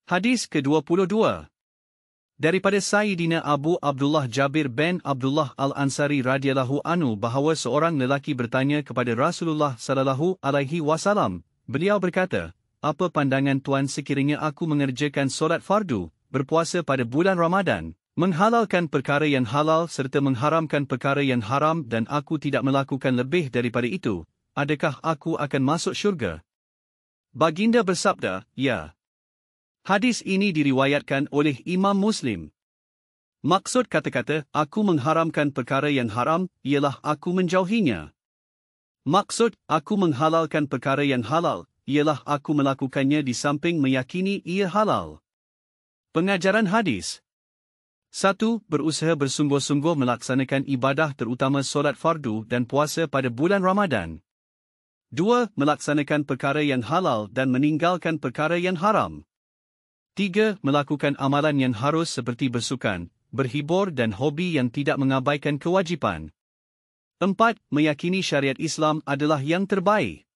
Hadis ke-22. Daripada Sayyidina Abu Abdullah Jabir bin Abdullah Al-Ansari radhiyallahu anhu bahawa seorang lelaki bertanya kepada Rasulullah sallallahu alaihi wasallam. Beliau berkata, "Apa pandangan tuan sekiranya aku mengerjakan solat fardu, berpuasa pada bulan Ramadan, menghalalkan perkara yang halal serta mengharamkan perkara yang haram dan aku tidak melakukan lebih daripada itu, adakah aku akan masuk syurga?" Baginda bersabda, "Ya." Hadis ini diriwayatkan oleh Imam Muslim. Maksud kata-kata, aku mengharamkan perkara yang haram, ialah aku menjauhinya. Maksud, aku menghalalkan perkara yang halal, ialah aku melakukannya di samping meyakini ia halal. Pengajaran hadis. 1. Berusaha bersungguh-sungguh melaksanakan ibadah terutama solat fardu dan puasa pada bulan Ramadan. 2. Melaksanakan perkara yang halal dan meninggalkan perkara yang haram. 3. Melakukan amalan yang harus seperti bersukan, berhibur dan hobi yang tidak mengabaikan kewajipan. 4. Meyakini syariat Islam adalah yang terbaik.